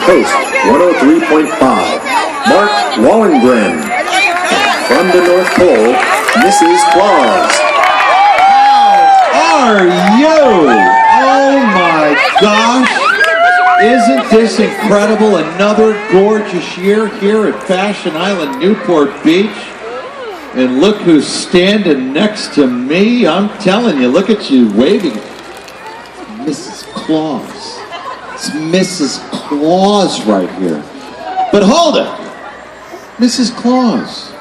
Coast 103.5, Mark Wallengren. From the North Pole, Mrs. Claus. How are you? Oh my gosh! Isn't this incredible? Another gorgeous year here at Fashion Island, Newport Beach. And look who's standing next to me. I'm telling you, look at you waving. Mrs. Claus. It's Mrs. Claus right here. But hold it. Mrs. Claus.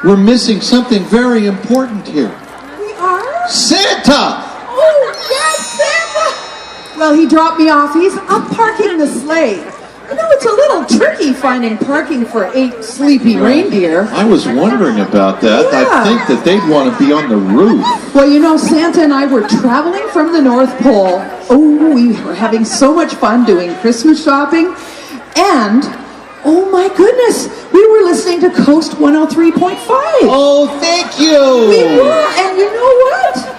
We're missing something very important here. We are? Santa! Oh, yes, Santa! Well, he dropped me off. He's up parking the sleigh. You know, it's a little tricky finding parking for 8 sleepy reindeer. I was wondering about that. Yeah. I think that they'd want to be on the roof. Well, you know, Santa and I were traveling from the North Pole. Oh, we were having so much fun doing Christmas shopping. And, oh my goodness, we were listening to Coast 103.5. Oh, thank you! We were, and you know what?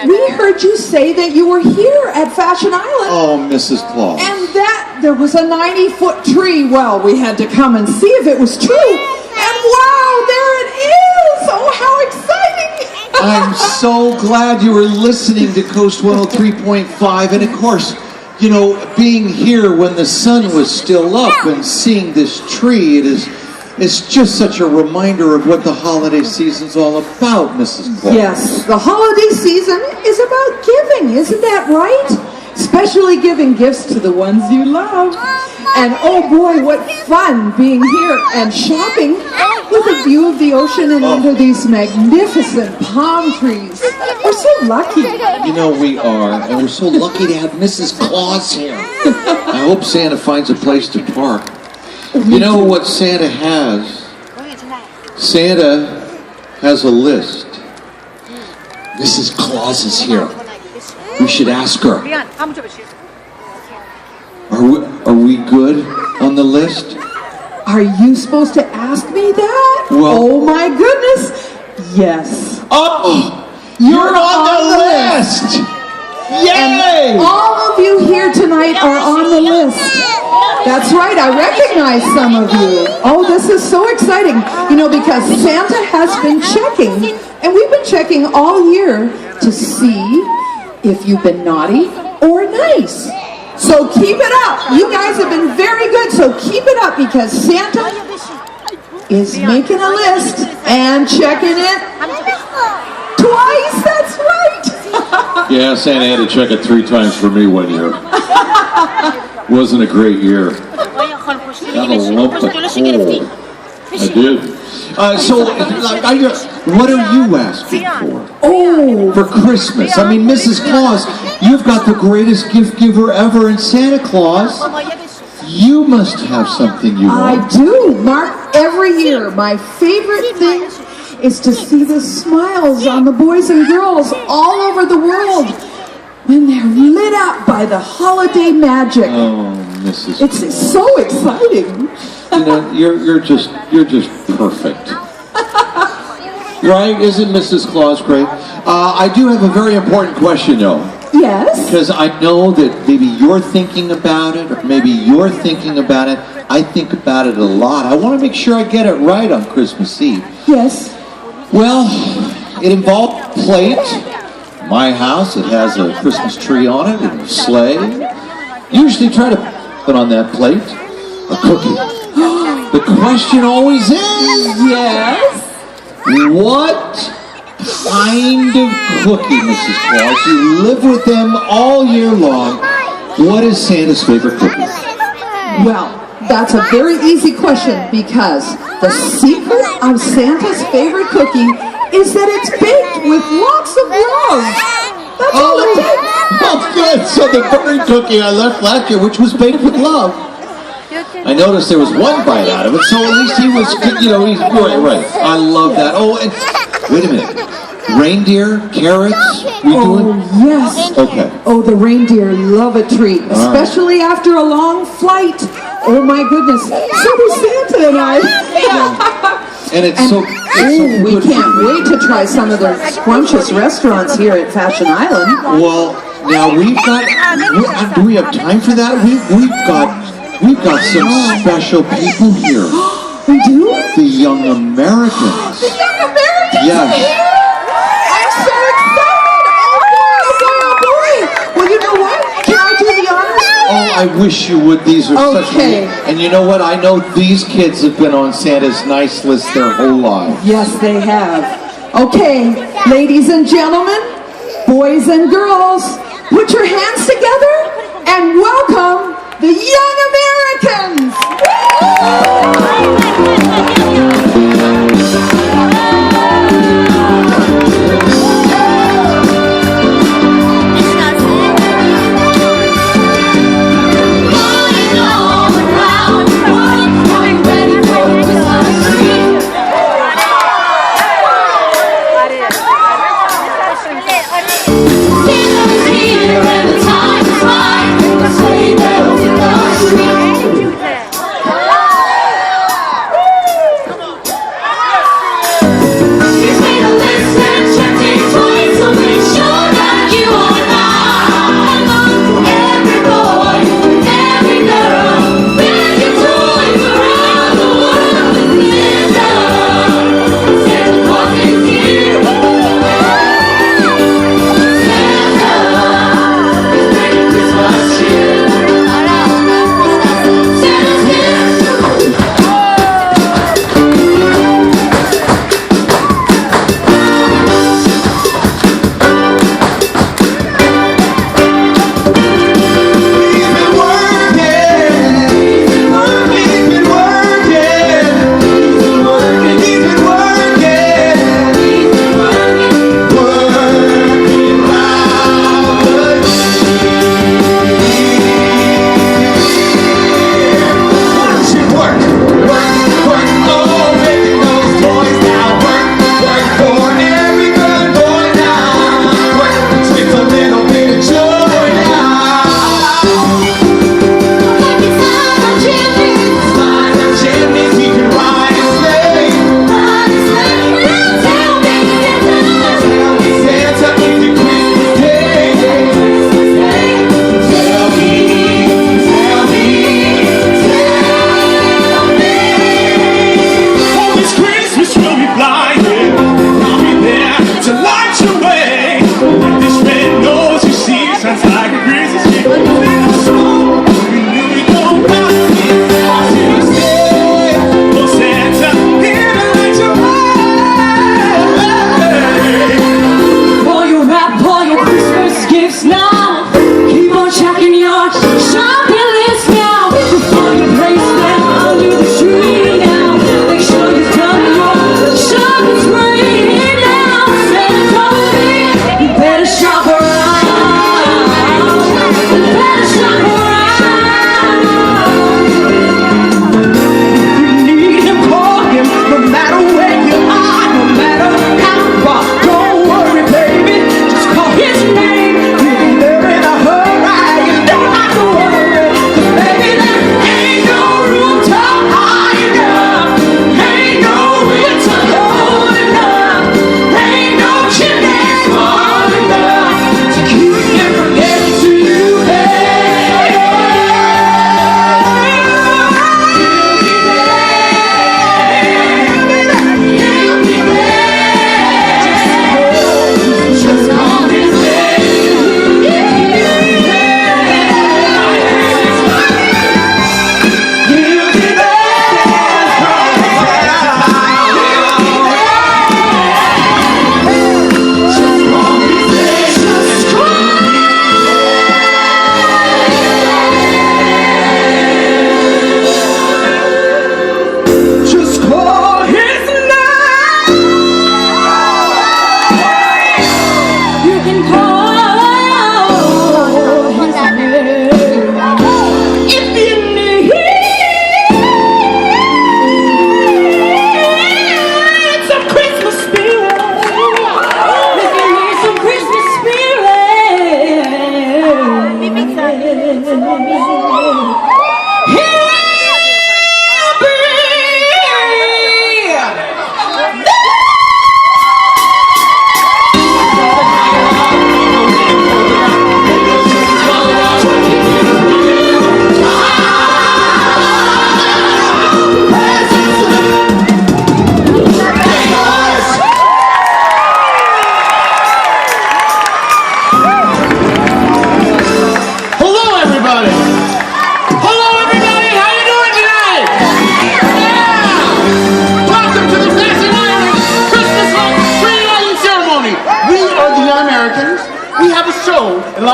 We heard you say that you were here at Fashion Island. Oh, Mrs. Claus. And that there was a 90-foot tree. Well, we had to come and see if it was true. And wow, there it is! Oh, how exciting! I'm so glad you were listening to Coast 103.5. And of course, you know, being here when the sun was still up and seeing this tree, it's just such a reminder of what the holiday season's all about, Mrs. Claus. Yes, the holiday season is about giving, isn't that right? Especially giving gifts to the ones you love. And oh boy, what fun being here and shopping with a view of the ocean and under these magnificent palm trees. We're so lucky. You know we are, and we're so lucky to have Mrs. Claus here. I hope Santa finds a place to park. You know what Santa has? Santa has a list. Mrs. Claus is here. We should ask her. Are we good on the list? Are you supposed to ask me that? Well- oh my goodness. Yes. Oh, you're on the list! Yay! And all of you here tonight are on the list. That's right, I recognize some of you. Oh, this is so exciting. You know, because Santa has been checking, and we've been checking all year to see if you've been naughty or nice. So keep it up. You guys have been very good, so keep it up because Santa is making a list and checking it twice. That's right. Yeah, Santa had to check it 3 times for me one year. Wasn't a great year. Got a lump of coal. I did. So, what are you asking for? Oh, For Christmas? I mean, Mrs. Claus, you've got the greatest gift giver ever in Santa Claus. You must have something you I want. do, Mark. Every year, my favorite thing is to see the smiles on the boys and girls all over the world when they're lit up by the holiday magic. Oh, Mrs. It's so exciting. You know, you're just perfect. Right? Isn't Mrs. Claus great? I do have a very important question, though. Yes. Because I know that maybe you're thinking about it, or maybe you're thinking about it. I think about it a lot. I want to make sure I get it right on Christmas Eve. Yes. Well, it involved plate. My house, it has a Christmas tree on it and a sleigh. Usually try to put on that plate a cookie. The question always is, Yes. what kind of cookie, Mrs. Claus? You live with them all year long. What is Santa's favorite cookie? Well, that's a very easy question because the secret of Santa's favorite cookie is that it's baked with lots of love. That's all it takes. Oh, good. So the very cookie I left last year, which was baked with love. I noticed there was one bite out of it, so at least he was, you know, he's right. I love that. Oh, and wait a minute. Reindeer, carrots, we doing? Oh, yes. Okay. Oh, the reindeer love a treat, especially after a long flight. Oh, my goodness. So do Santa and I. And it's so we good can't for me. wait to try some of the scrumptious restaurants here at Fashion Island. Well, now we've got, do we have time for that? We've got We've got some special people here. We do? The Young Americans. The Young Americans Yes. are here? I'm so excited! Oh boy! Well, you know what? Can I do the honors? Oh, I wish you would. These are such. Okay. And you know what? I know these kids have been on Santa's nice list their whole lives. Yes, they have. Okay, ladies and gentlemen, boys and girls, put your hands together and welcome the Young Americans!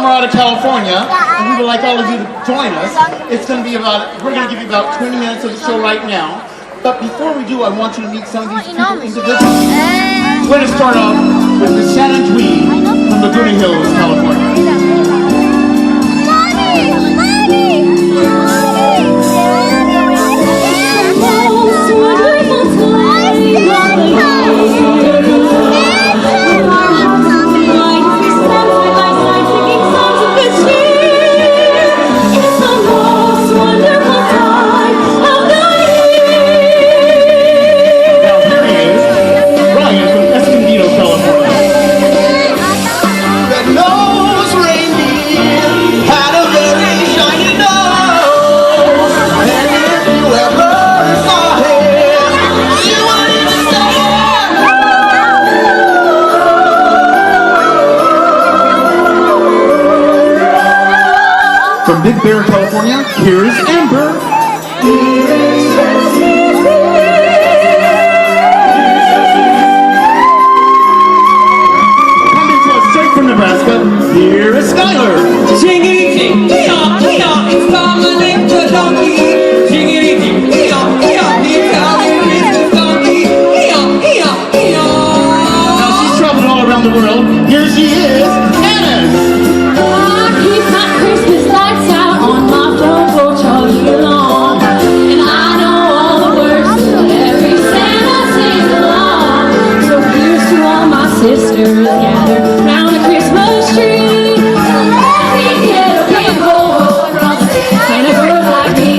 summer out of California, and we would like all of you to join us. It's going to be we're going to give you about 20 minutes of the show right now. But before we do, I want you to meet some of these people individually. We're going to start off with Miss Shannon Tweed from Laguna Hills, California. From Big Bear, California, here's Amber. Coming to us straight from Nebraska, here is Skylar. Jiggity jing, it's Dominic the donkey. Jiggity jing, the Italian business donkey. Now she's traveled all around the world. Here she is, Anna. Sisters gather round the Christmas tree. Let me get a big hole and a girl like me.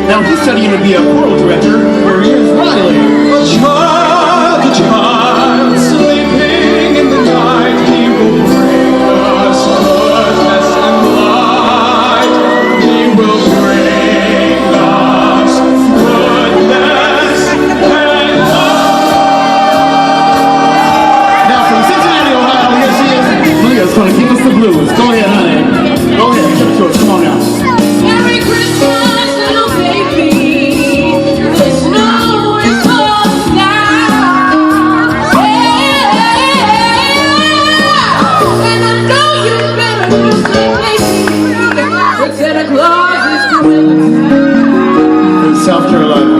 Now he's studying to be a choral director. Here he is, Riley. A child, sleeping in the night, he will bring us goodness and light. He will bring us goodness and light. Now from Cincinnati, Ohio, here she is. Leah's going to give us the blues. Go ahead, honey. Go ahead, give it to us. Come on now. Merry Christmas, little baby. The snow is falling down. And I know you've been a Christmas baby. But Santa Claus is coming. From South Carolina.